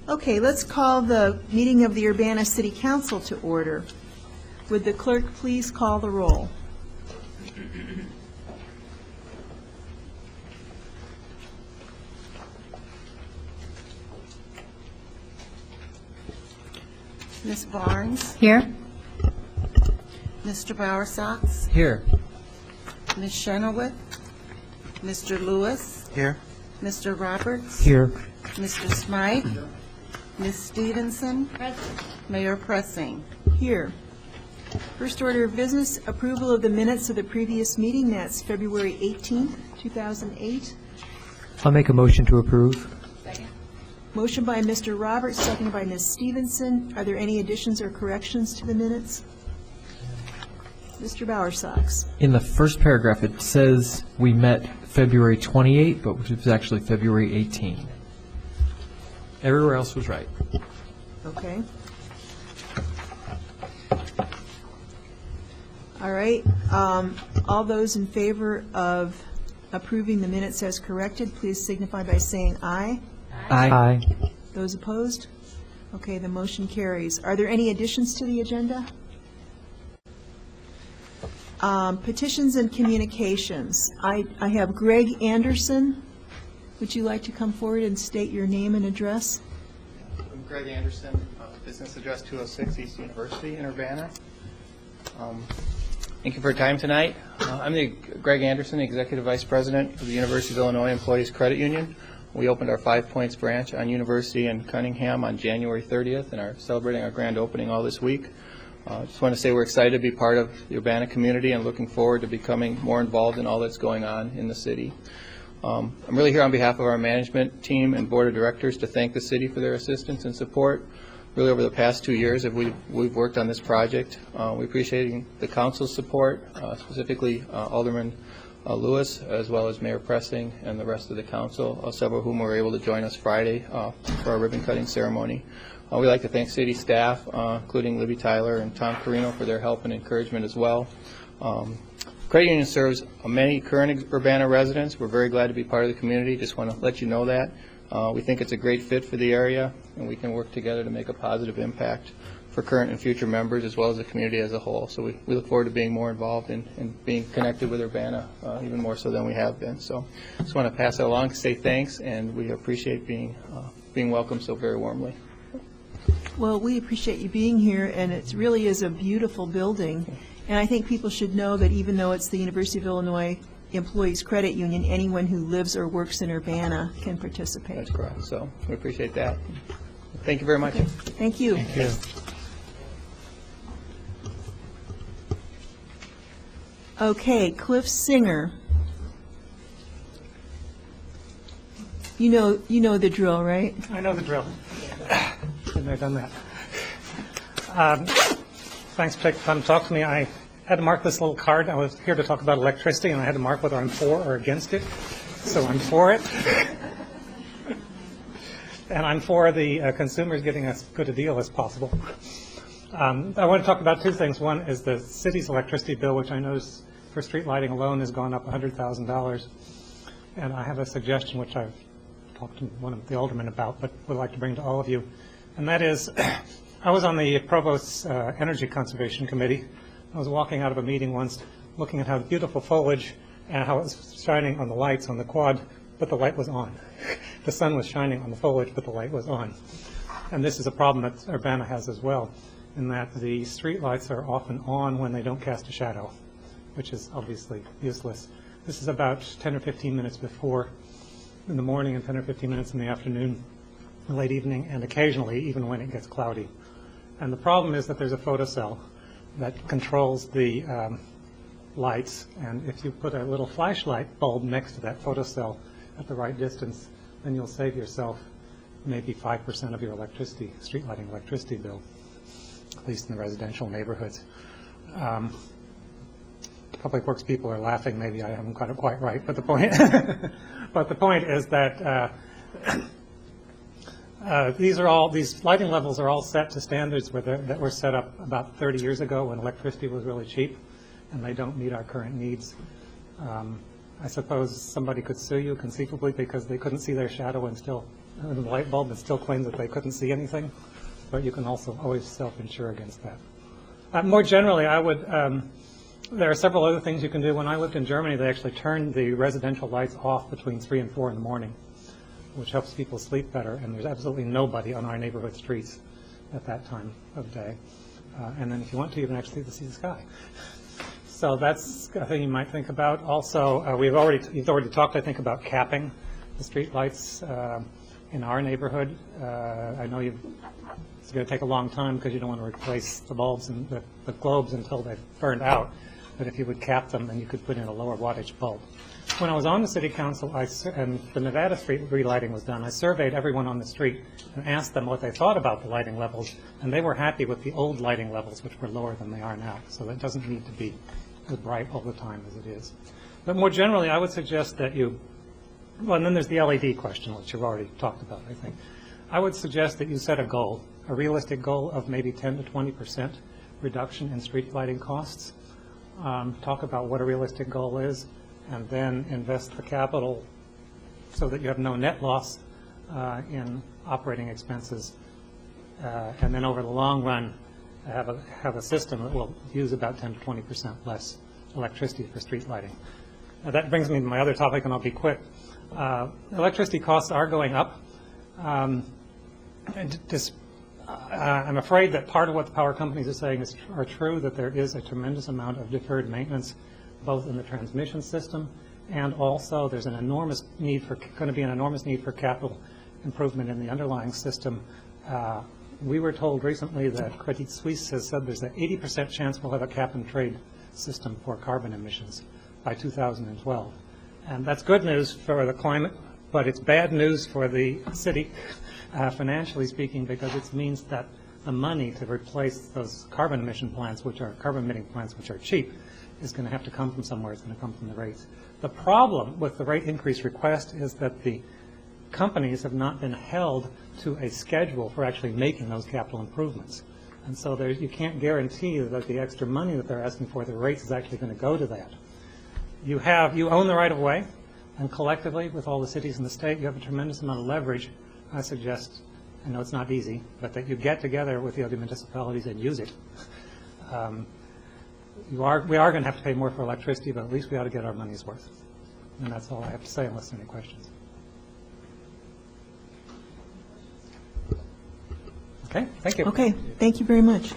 Okay, let's call the meeting of the Urbana City Council to order. Would the clerk please call the roll? Ms. Barnes? Here. Mr. Bowersox? Here. Ms. Shenoweth? Mr. Lewis? Here. Mr. Roberts? Here. Mr. Smythe? Ms. Stevenson? Mayor Pressing? Here. First order of business, approval of the minutes of the previous meeting. That's February 18th, 2008. I'll make a motion to approve. Motion by Mr. Roberts, seconded by Ms. Stevenson. Are there any additions or corrections to the minutes? Mr. Bowersox. In the first paragraph, it says we met February 28, but it was actually February 18. Everywhere else was right. Okay. All right. All those in favor of approving the minutes as corrected, please signify by saying aye. Aye. Those opposed? Okay, the motion carries. Are there any additions to the agenda? Petitions and communications. I have Greg Anderson. Would you like to come forward and state your name and address? I'm Greg Anderson, business address 206 East University in Urbana. Thank you for your time tonight. I'm Greg Anderson, Executive Vice President of the University of Illinois Employees Credit Union. We opened our 5 Points branch on University in Cunningham on January 30th and are celebrating our grand opening all this week. Just want to say we're excited to be part of the Urbana community and looking forward to becoming more involved in all that's going on in the city. I'm really here on behalf of our management team and board of directors to thank the city for their assistance and support. Really over the past 2 years we've worked on this project. We appreciate the council's support, specifically Alderman Lewis, as well as Mayor Pressing and the rest of the council, several of whom were able to join us Friday for our ribbon cutting ceremony. We'd like to thank city staff, including Libby Tyler and Tom Carino, for their help and encouragement as well. Credit Union serves many current Urbana residents. We're very glad to be part of the community. Just want to let you know that. We think it's a great fit for the area, and we can work together to make a positive impact for current and future members as well as the community as a whole. So we look forward to being more involved and being connected with Urbana even more so than we have been. So just want to pass that along to say thanks, and we appreciate being welcomed so very warmly. Well, we appreciate you being here, and it really is a beautiful building. And I think people should know that even though it's the University of Illinois Employees Credit Union, anyone who lives or works in Urbana can participate. That's correct. So we appreciate that. Thank you very much. Okay. Thank you. Thank you. Okay, Cliff Singer. You know the drill, right? I know the drill. Been there, done that. Thanks for taking the time to talk to me. I had to mark this little card. I was here to talk about electricity, and I had to mark whether I'm for or against it. So I'm for it. And I'm for the consumers getting as good a deal as possible. I want to talk about two things. One is the city's electricity bill, which I know for street lighting alone has gone up $100,000. And I have a suggestion, which I've talked to one of the aldermen about, but would like to bring to all of you. And that is, I was on the Provost's Energy Conservation Committee. I was walking out of a meeting once, looking at how beautiful foliage and how it was shining on the lights on the quad, but the light was on. The sun was shining on the foliage, but the light was on. And this is a problem that Urbana has as well, in that the street lights are often on when they don't cast a shadow, which is obviously useless. This is about 10 or 15 minutes before in the morning and 10 or 15 minutes in the afternoon, late evening, and occasionally even when it gets cloudy. And the problem is that there's a photocell that controls the lights, and if you put a little flashlight bulb next to that photocell at the right distance, then you'll save yourself maybe 5% of your electricity, street lighting electricity bill, at least in the residential neighborhoods. Public Works people are laughing. Maybe I haven't got it quite right, but the point, but the point is that these lighting levels are all set to standards that were set up about 30 years ago when electricity was really cheap, and they don't meet our current needs. I suppose somebody could sue you conceivably because they couldn't see their shadow and still the light bulb and still claim that they couldn't see anything, but you can also always self-insure against that. More generally, there are several other things you can do. When I lived in Germany, they actually turned the residential lights off between 3 and 4 in the morning, which helps people sleep better, and there's absolutely nobody on our neighborhood streets at that time of day. And then if you want to, you can actually see the sky. So that's a thing you might think about. Also, you've already talked, I think, about capping the street lights in our neighborhood. I know it's going to take a long time because you don't want to replace the bulbs and the globes until they've burned out. But if you would cap them, then you could put in a lower wattage bulb. When I was on the city council and the Nevada Street relighting was done, I surveyed everyone on the street and asked them what they thought about the lighting levels, and they were happy with the old lighting levels, which were lower than they are now. So that doesn't need to be as bright all the time as it is. But more generally, I would suggest that well, and then there's the LED question, which you've already talked about, I think. I would suggest that you set a goal, a realistic goal of maybe 10 to 20% reduction in street lighting costs. Talk about what a realistic goal is, and then invest the capital so that you have no net loss in operating expenses. And then over the long run, have a system that will use about 10 to 20% less electricity for street lighting. Now that brings me to my other topic, and I'll be quick. Electricity costs are going up. I'm afraid that part of what the power companies are saying are true, that there is a tremendous amount of deferred maintenance, both in the transmission system, and also there's going to be an enormous need for capital improvement in the underlying system. We were told recently that Credit Suisse has said there's an 80% chance we'll have a cap-and-trade system for carbon emissions by 2012. And that's good news for the climate, but it's bad news for the city, financially speaking, because it means that the money to replace those carbon emitting plants, which are cheap, is going to have to come from somewhere. It's going to come from the rates. The problem with the rate increase request is that the companies have not been held to a schedule for actually making those capital improvements. And so you can't guarantee that the extra money that they're asking for, the rates, is actually going to go to that. You own the right of way, and collectively with all the cities in the state, you have a tremendous amount of leverage. I suggest, I know it's not easy, but that you get together with the other municipalities and use it. We are going to have to pay more for electricity, but at least we ought to get our money's worth. And that's all I have to say, unless there are any questions. Okay, thank you. Okay, thank you very much.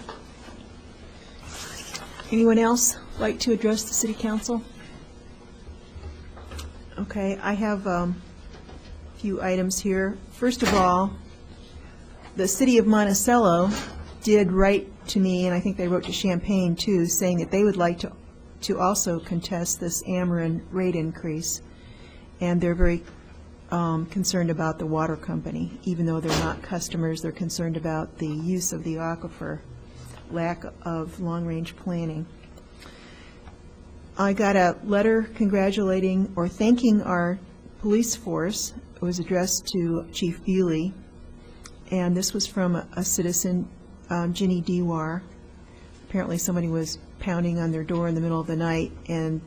Anyone else like to address the city council? Okay, I have a few items here. First of all, the city of Monticello did write to me, and I think they wrote to Champaign too, saying that they would like to also contest this Ameren rate increase. And they're very concerned about the water company. Even though they're not customers, they're concerned about the use of the aquifer, lack of long-range planning. I got a letter congratulating or thanking our police force. It was addressed to Chief Bewley, and this was from a citizen, Ginny Dewar. Apparently somebody was pounding on their door in the middle of the night, and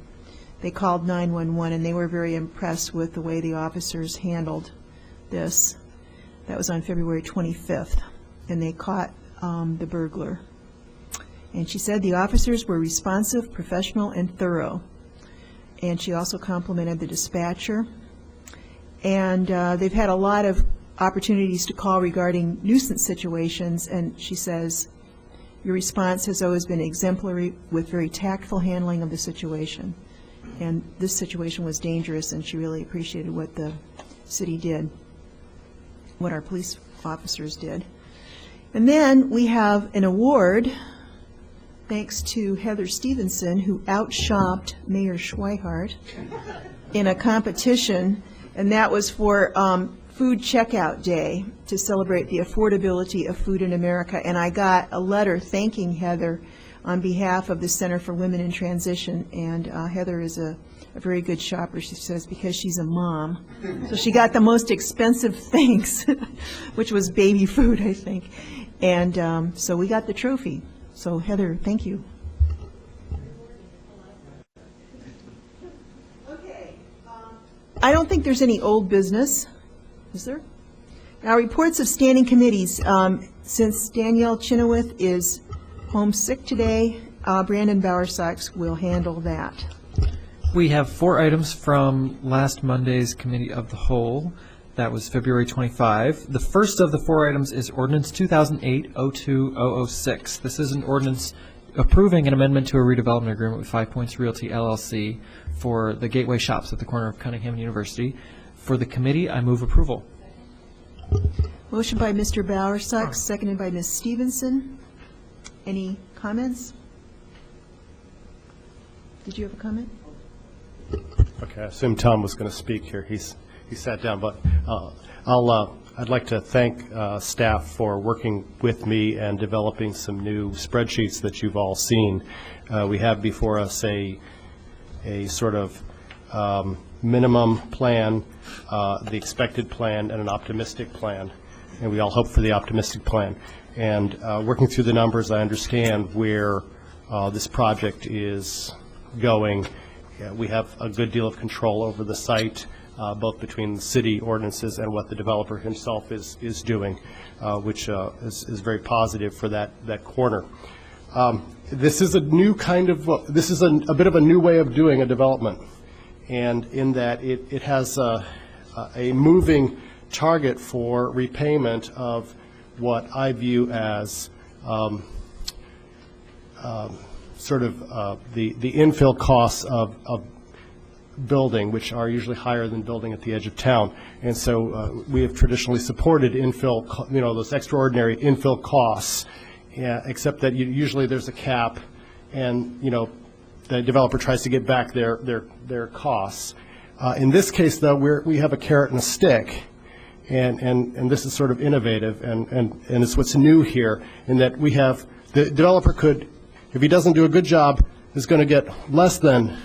they called 911, and they were very impressed with the way the officers handled this. That was on February 25th, and they caught the burglar. And she said the officers were responsive, professional, and thorough. And she also complimented the dispatcher. And they've had a lot of opportunities to call regarding nuisance situations, and she says, your response has always been exemplary with very tactful handling of the situation. And this situation was dangerous, and she really appreciated what the city did, what our police officers did. And then we have an award, thanks to Heather Stevenson, who outshopped Mayor Schweihart in a competition, and that was for Food Checkout Day to celebrate the affordability of food in America. And I got a letter thanking Heather on behalf of the Center for Women in Transition, and Heather is a very good shopper, she says, because she's a mom. So she got the most expensive things, which was baby food, I think. And so we got the trophy. So Heather, thank you. Okay. I don't think there's any old business, is there? Now, reports of standing committees. Since Danielle Chenoweth is homesick today, Brandon Bowersox will handle that. We have 4 items from last Monday's Committee of the Whole. That was February 25. The first of the 4 items is Ordinance 2008-02-006. This is an ordinance approving an amendment to a redevelopment agreement with 5 Points Realty LLC for the Gateway Shops at the corner of Cunningham and University. For the committee, I move approval. Motion by Mr. Bowersox, seconded by Ms. Stevenson. Any comments? Did you have a comment? Okay, I assume Tom was going to speak here. He sat down, but I'd like to thank staff for working with me and developing some new spreadsheets that you've all seen. We have before us a sort of minimum plan, the expected plan, and an optimistic plan, and we all hope for the optimistic plan. And working through the numbers, I understand where this project is going. We have a good deal of control over the site, both between the city ordinances and what the developer himself is doing, which is very positive for that corner. This is a new kind of, this is a bit of a new way of doing a development, and in that it has a moving target for repayment of what I view as sort of the infill costs of building, which are usually higher than building at the edge of town. And so we have traditionally supported infill, those extraordinary infill costs, except that usually there's a cap, and, the developer tries to get back their costs. In this case, though, we have a carrot and a stick, and this is sort of innovative, and it's what's new here, in that we have, the developer could, if he doesn't do a good job, is going to get less than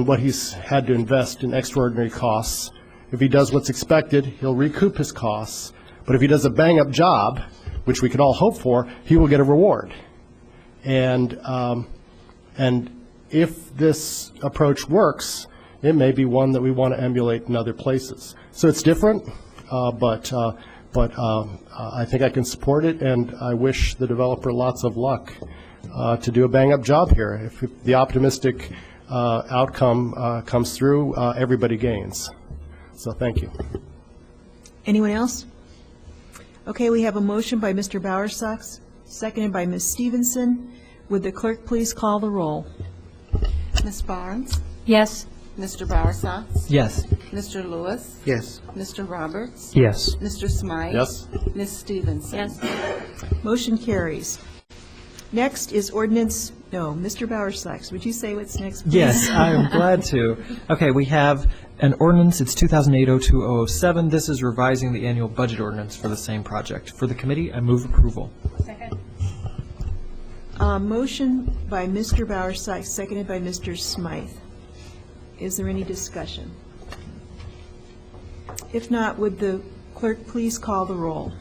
what he's had to invest in extraordinary costs. If he does what's expected, he'll recoup his costs. But if he does a bang-up job, which we could all hope for, he will get a reward. And if this approach works, it may be one that we want to emulate in other places. So it's different, but I think I can support it, and I wish the developer lots of luck to do a bang-up job here. If the optimistic outcome comes through, everybody gains. So thank you. Anyone else? Okay, we have a motion by Mr. Bowersox, seconded by Ms. Stevenson. Would the clerk please call the roll? Ms. Barnes? Yes. Mr. Bowersox? Yes. Mr. Lewis? Yes. Mr. Roberts? Yes. Mr. Smythe? Yes. Ms. Stevenson? Yes. Motion carries. Next is ordinance, Mr. Bowersox, would you say what's next, please? Yes, I'm glad to. Okay, we have an ordinance, it's 2008-02-007. This is revising the annual budget ordinance for the same project. For the committee, I move approval. Second. Motion by Mr. Bowersox, seconded by Mr. Smythe. Is there any discussion? If not, would the clerk please call the roll?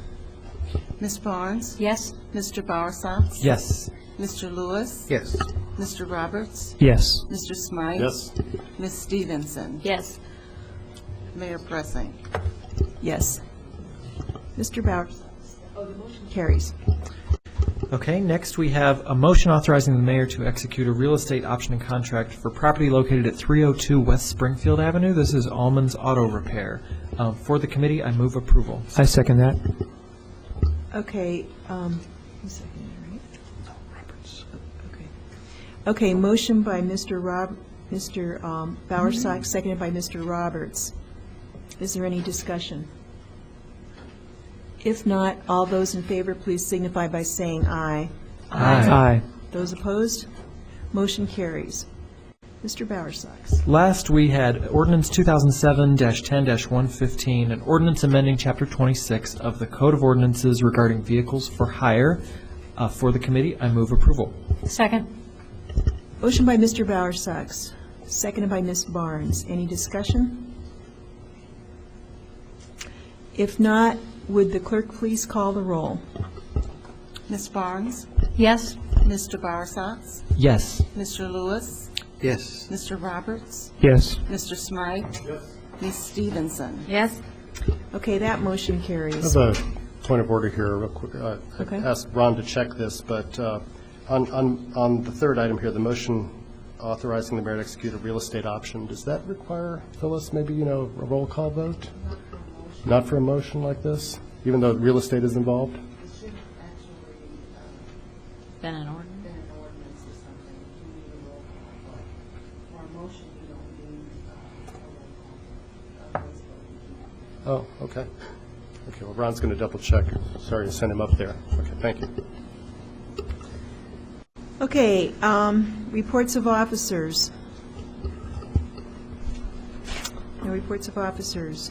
Ms. Barnes? Yes. Mr. Bowersox? Yes. Mr. Lewis? Yes. Mr. Roberts? Yes. Mr. Smythe? Yes. Ms. Stevenson? Yes. Mayor Pressing? Yes. Mr. Bowersox. The motion carries. Okay, next we have a motion authorizing the mayor to execute a real estate option and contract for property located at 302 West Springfield Avenue. This is Allman's Auto Repair. For the committee, I move approval. I second that. Okay, who's seconding it, right? Okay. Okay, motion by Mr. Bowersox, seconded by Mr. Roberts. Is there any discussion? If not, all those in favor, please signify by saying aye. Aye. Those opposed? Motion carries. Mr. Bowersox. Last, we had ordinance 2007-10-115, an ordinance amending Chapter 26 of the Code of Ordinances regarding vehicles for hire. For the committee, I move approval. Second. Motion by Mr. Bowersox, seconded by Ms. Barnes. Any discussion? If not, would the clerk please call the roll? Ms. Barnes? Yes. Mr. Bowersox? Yes. Mr. Lewis? Yes. Mr. Roberts? Yes. Mr. Smythe? Ms. Stevenson? Yes. Okay, that motion I carries. have a point of order here, real quick. Okay. I asked Ron to check this, but on the third item here, the motion authorizing the mayor to execute a real estate option, does that require, Phyllis, maybe, a roll call vote? Not for a motion like this, even though real estate is involved? Been an ordinance? Oh, okay. Okay, well, Ron's going to double check. Sorry to send him up there. Okay, thank you. Okay, reports of officers. No reports of officers.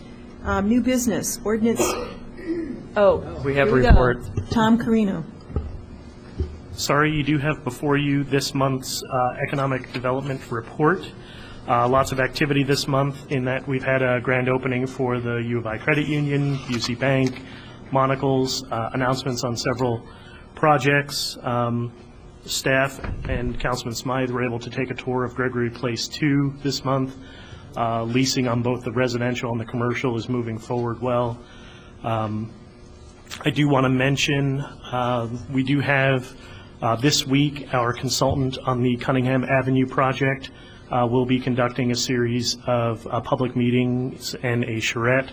New business, ordinance, We have a here we go. report. Tom Carino. Sorry, you do have before you this month's economic development report. Lots of activity this month in that we've had a grand opening for the U of I Credit Union, UC Bank, Monocle's, announcements on several projects. Staff and Councilman Smythe were able to take a tour of Gregory Place 2 this month. Leasing on both the residential and the commercial is moving forward well. I do want to mention, we do have this week our consultant on the Cunningham Avenue project will be conducting a series of public meetings and a charrette,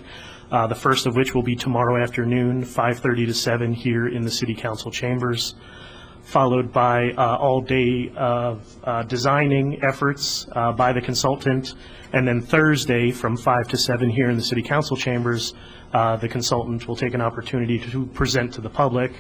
the first of which will be tomorrow afternoon, 5:30 to 7 here in the City Council chambers, followed by all day of designing efforts by the consultant, and then Thursday from 5 to 7 here in the City Council chambers, the consultant will take an opportunity to present to the public,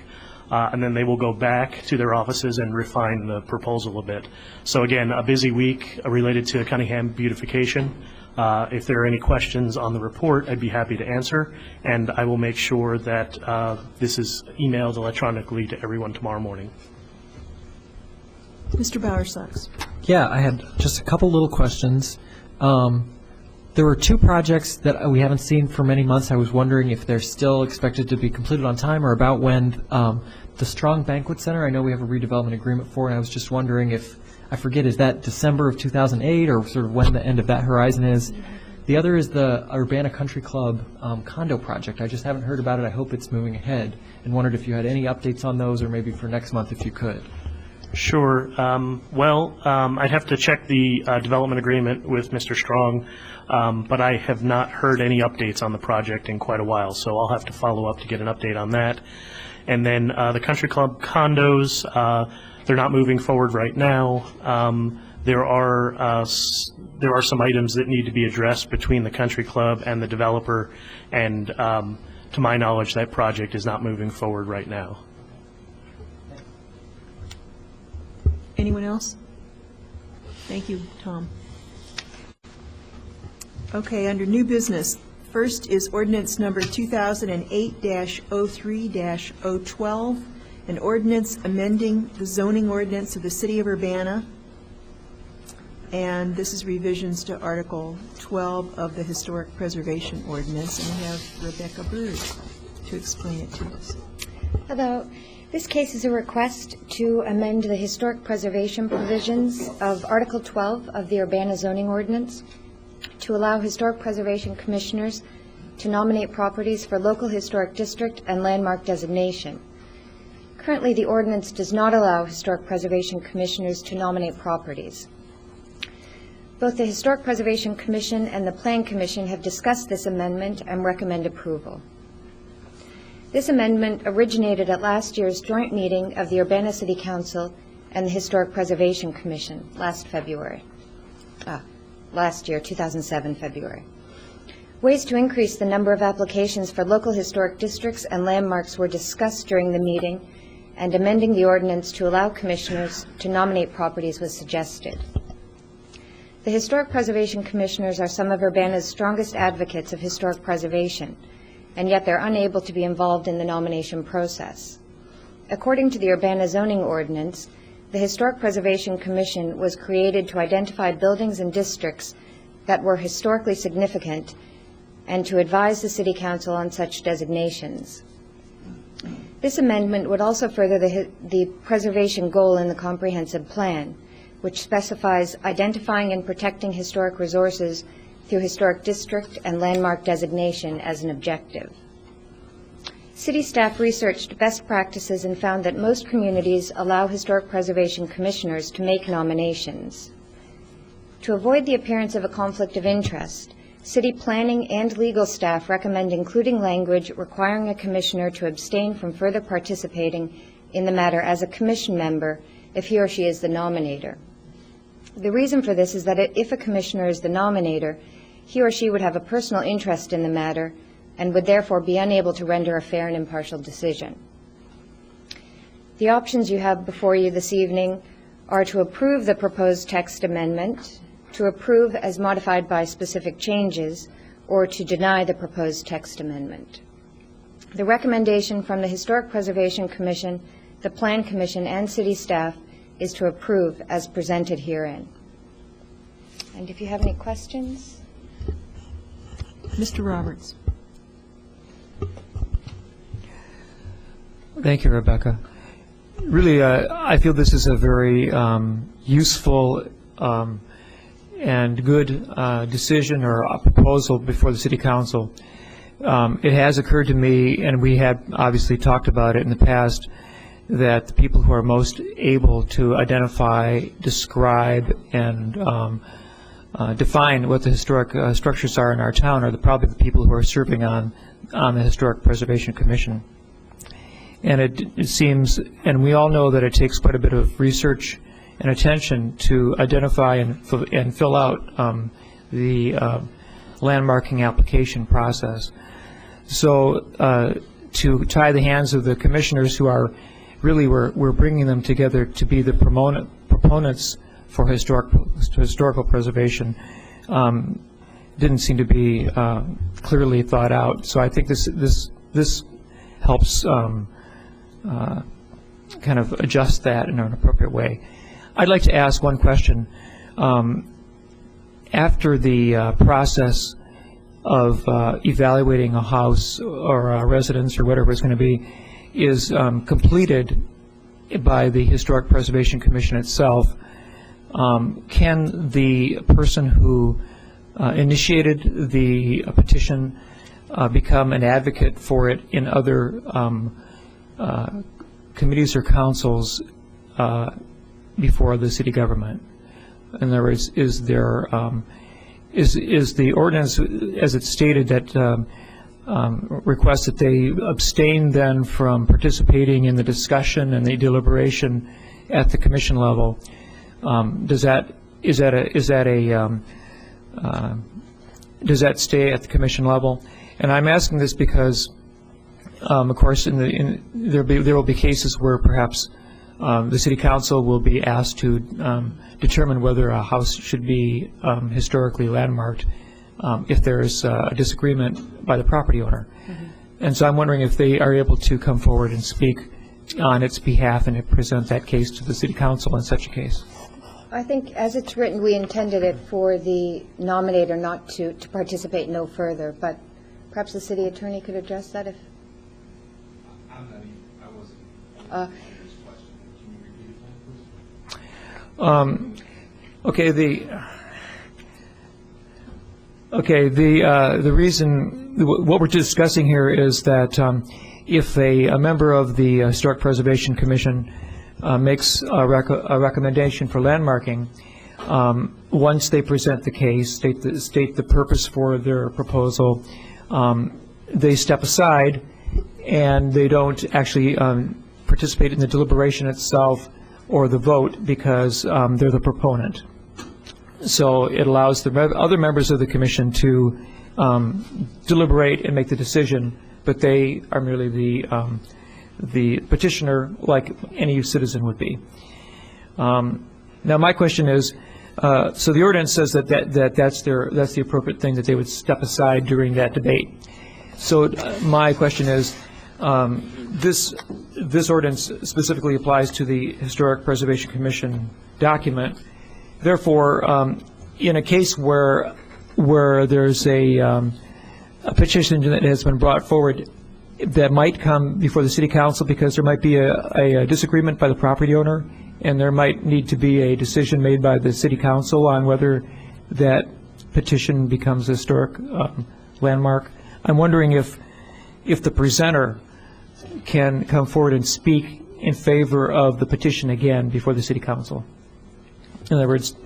and then they will go back to their offices and refine the proposal a bit. So again, a busy week related to Cunningham beautification. If there are any questions on the report, I'd be happy to answer, and I will make sure that this is emailed electronically to everyone tomorrow morning. Mr. Bowersox. Yeah, I had just a couple little questions. There were two projects that we haven't seen for many months. I was wondering if they're still expected to be completed on time or about when. The Strong Banquet Center, I know we have a redevelopment agreement for, and I was just wondering if, I forget, is that December of 2008 or sort of when the end of that horizon is? The other is the Urbana Country Club condo project. I just haven't heard about it. I hope it's moving ahead, and wondered if you had any updates on those, or maybe for next month if you could. Sure. I'd have to check the development agreement with Mr. Strong, but I have not heard any updates on the project in quite a while, so I'll have to follow up to get an update on that. And then the Country Club condos, they're not moving forward right now. There are some items that need to be addressed between the Country Club and the developer, and to my knowledge, that project is not moving forward right now. Anyone else? Thank you, Tom. Okay, under new business, first is ordinance number 2008-03-012, an ordinance amending the zoning ordinance of the City of Urbana. And this is revisions to Article 12 of the Historic Preservation Ordinance. And we have Rebecca Bird to explain it to us. Hello. This case is a request to amend the historic preservation provisions of Article 12 of the Urbana zoning ordinance to allow historic preservation commissioners to nominate properties for local historic district and landmark designation. Currently, the ordinance does not allow historic preservation commissioners to nominate properties. Both the Historic Preservation Commission and the Plan Commission have discussed this amendment and recommend approval. This amendment originated at last year's joint meeting of the Urbana City Council and the Historic Preservation Commission last year, 2007, February. Ways to increase the number of applications for local historic districts and landmarks were discussed during the meeting, and amending the ordinance to allow commissioners to nominate properties was suggested. The Historic Preservation Commissioners are some of Urbana's strongest advocates of historic preservation, and yet they're unable to be involved in the nomination process. According to the Urbana zoning ordinance, the Historic Preservation Commission was created to identify buildings and districts that were historically significant and to advise the City Council on such designations. This amendment would also further the preservation goal in the comprehensive plan, which specifies identifying and protecting historic resources through historic district and landmark designation as an objective. City staff researched best practices and found that most communities allow historic preservation commissioners to make nominations. To avoid the appearance of a conflict of interest, city planning and legal staff recommend including language requiring a commissioner to abstain from further participating in the matter as a commission member if he or she is the nominator. The reason for this is that if a commissioner is the nominator, he or she would have a personal interest in the matter and would therefore be unable to render a fair and impartial decision. The options you have before you this evening are to approve the proposed text amendment, to approve as modified by specific changes, or to deny the proposed text amendment. The recommendation from the Historic Preservation Commission, the Plan Commission, and city staff is to approve as presented herein. And if you have any questions? Mr. Roberts. Thank you, Rebecca. Really, I feel this is a very useful and good decision or a proposal before the City Council. It has occurred to me, and we had obviously talked about it in the past, that the people who are most able to identify, describe, and define what the historic structures are in our town are probably the people who are serving on the Historic Preservation Commission. And it seems, and we all know that it takes quite a bit of research and attention to identify and fill out the landmarking application process. So to tie the hands of the commissioners who are really, we're bringing them together to be the proponents for historical preservation, didn't seem to be clearly thought out. So I think this helps kind of adjust that in an appropriate way. I'd like to ask one question. After the process of evaluating a house or a residence or whatever it's going to be is completed by the Historic Preservation Commission itself, can the person who initiated the petition become an advocate for it in other committees or councils before the city government? In other words, is there is the ordinance, as it's stated, that requests that they abstain then from participating in the discussion and the deliberation at the commission level? Does that stay at the commission level? And I'm asking this because, of course, there will be cases where perhaps the city council will be asked to determine whether a house should be historically landmarked if there is a disagreement by the property owner. Mm-hmm. And so I'm wondering if they are able to come forward and speak on its behalf and present that case to the city council in such a case. I think as it's written, we intended it for the nominator not to participate no further, but perhaps the city attorney could address that if... I wasn't... The reason, what we're discussing here is that if a member of the Historic Preservation Commission makes a recommendation for landmarking, once they present the case, state the purpose for their proposal, they step aside and they don't actually participate in the deliberation itself or the vote because they're the proponent. So it allows the other members of the commission to deliberate and make the decision, but they are merely the petitioner, like any citizen would be. Now, my question is, so the ordinance says that's the appropriate thing, that they would step aside during that debate. So my question is, this ordinance specifically applies to the Historic Preservation Commission document. Therefore, in a case where there's a petition that has been brought forward that might come before the City Council because there might be a disagreement by the property owner, and there might need to be a decision made by the City Council on whether that petition becomes a historic landmark. I'm wondering if the presenter can come forward and speak in favor of the petition again before the city council. In other words,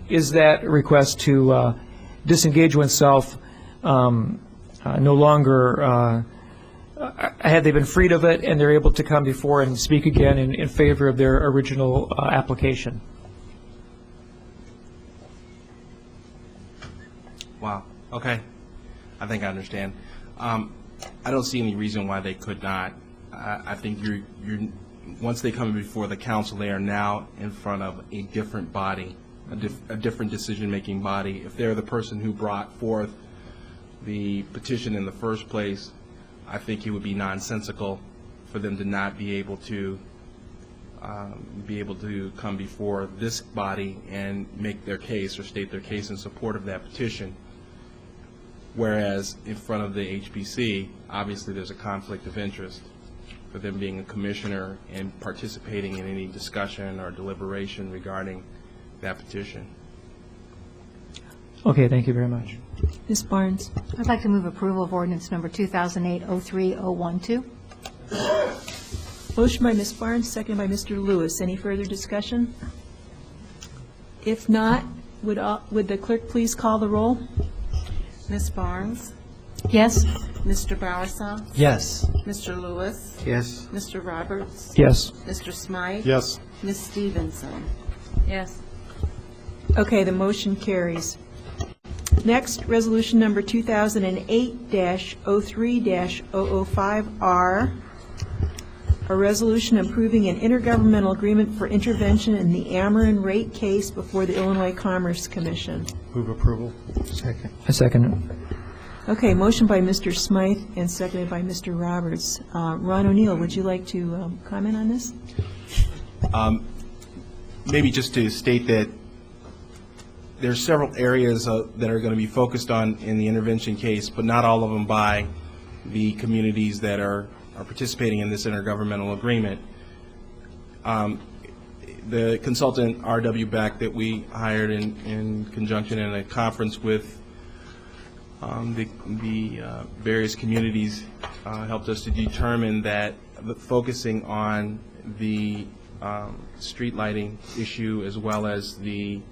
is that a request to disengage oneself no longer, had they been freed of it and they're able to come before and speak again in favor of their original application? Wow, okay. I think I understand. I don't see any reason why they could not. I think once they come before the council, they are now in front of a different body, a different decision-making body. If they're the person who brought forth the petition in the first place, I think it would be nonsensical for them to not be able to come before this body and make their case or state their case in support of that petition. Whereas in front of the HPC, obviously there's a conflict of interest for them being a commissioner and participating in any discussion or deliberation regarding that petition. Okay, thank you very much. Ms. Barnes? I'd like to move approval of ordinance number 2008-03012. Motion by Ms. Barnes, second by Mr. Lewis. Any further discussion? If not, would the clerk please call the roll? Ms. Barnes? Yes? Mr. Bowersox? Yes. Mr. Lewis? Yes. Mr. Roberts? Yes. Mr. Smythe? Yes. Ms. Stevenson? Yes. Okay, the motion carries. Next, resolution number 2008-03-005R, a resolution approving an intergovernmental agreement for intervention in the Ameren rate case before the Illinois Commerce Commission. Move approval. Second. I second it. Okay, motion by Mr. Smythe and seconded by Mr. Roberts. Ron O'Neill, would you like to comment on this? Maybe just to state that there's several areas that are going to be focused on in the intervention case, but not all of them by the communities that are participating in this intergovernmental agreement. The consultant R.W. Beck that we hired in conjunction in a conference with the various communities helped us to determine that focusing on the street lighting issue as well as the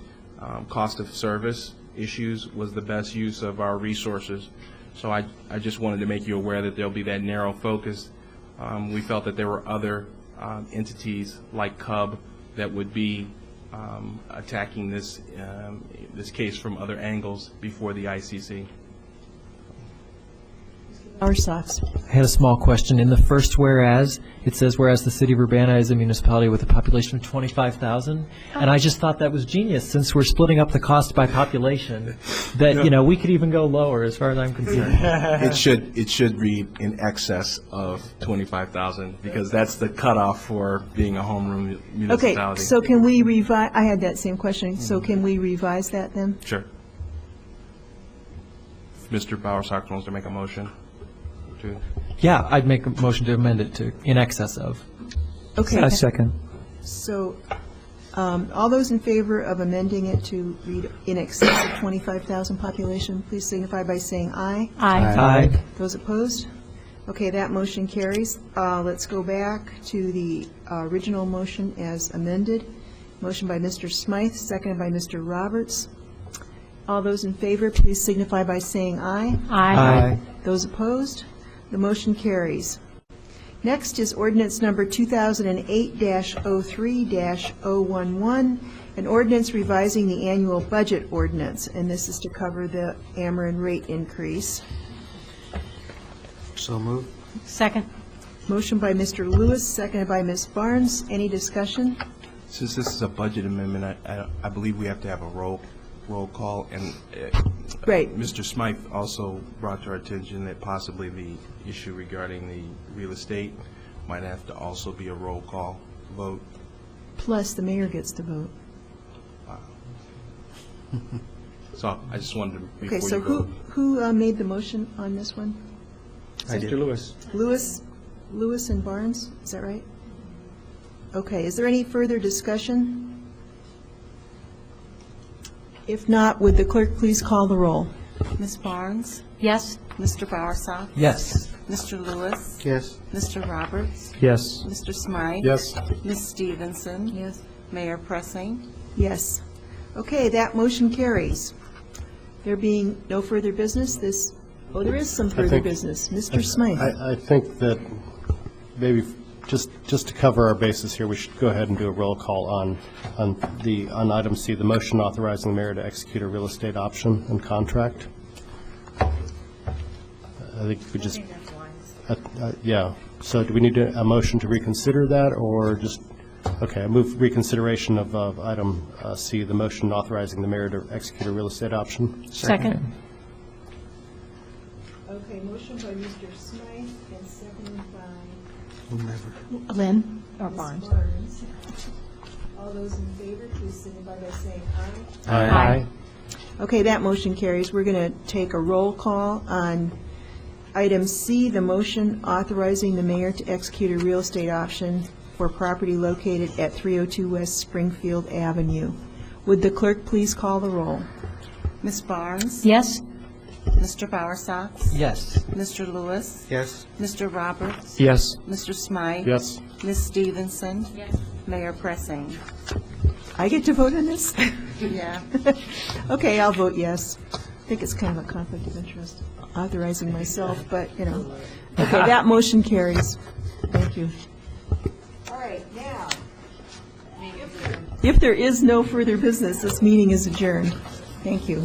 cost of service issues was the best use of our resources. So I just wanted to make you aware that there'll be that narrow focus. We felt that there were other entities like CUB that would be attacking this case from other angles before the ICC. Our socks. I had a small question. In the first whereas, it says, whereas the city of Urbana is a municipality with a population of 25,000. And I just thought that was genius, since we're splitting up the cost by population, that, you know, we could even go lower as far as I'm concerned. It should read in excess of 25,000 because that's the cutoff for being a homeroom municipality. Okay, so can we revise, I had that same question, so can we revise that then? Sure. If Mr. Bowersox wants to make a motion. Yeah, I'd make a motion to amend it to in excess of. Okay. I second. So, all those in favor of amending it to read in excess of 25,000 population, please signify by saying aye. Aye. Those opposed? Okay, that motion carries. Let's go back to the original motion as amended. Motion by Mr. Smythe, seconded by Mr. Roberts. All those in favor, please signify by saying aye. Aye. Those opposed? The motion carries. Next is ordinance number 2008-03-011, an ordinance revising the annual budget ordinance, and this is to cover the Ameren rate increase. So moved. Second. Motion by Mr. Lewis, seconded by Ms. Barnes. Any discussion? Since this is a budget amendment, I believe we have to have a roll call, and Right. Mr. Smythe also brought to our attention that possibly the issue regarding the real estate might have to also be a roll call vote. Plus, the mayor gets to vote. So I just wanted to, Okay, before so you vote. who made the motion on this one? Mr. Lewis. Lewis and Barnes, is that right? Okay, is there any further discussion? If not, would the clerk please call the roll? Ms. Barnes? Yes? Mr. Bowersox? Yes. Mr. Lewis? Yes. Mr. Roberts? Yes. Mr. Smythe? Yes. Ms. Stevenson? Yes. Mayor Pressing? Yes. Okay, that motion carries. There being no further business, there is some further think- business. Mr. Smythe? I think that maybe just to cover our bases here, we should go ahead and do a roll call on item C, the motion authorizing the mayor to execute a real estate option and contract. I think we just, yeah. So do we need a motion to reconsider that, or just, okay, I move reconsideration of item C, the motion authorizing the mayor to execute a real estate option. Second. Okay, motion by Mr. Smythe and seconded by Lynn or Ms. Barnes? Barnes. All those in favor, please signify by saying aye. Aye. Okay, that motion carries. We're going to take a roll call on item C, the motion authorizing the mayor to execute a real estate option for property located at 302 West Springfield Avenue. Would the clerk please call the roll? Ms. Barnes? Yes? Mr. Bowersox? Yes. Mr. Lewis? Yes. Mr. Roberts? Yes. Mr. Smythe? Yes. Ms. Stevenson? Yes. Mayor Pressing? I get to vote on this? Yeah. Okay, I'll vote yes. I think it's kind of a conflict of interest, authorizing myself, but, you know. Okay, that motion carries. Thank you. All right, now, if there is no further business, this meeting is adjourned. Thank you.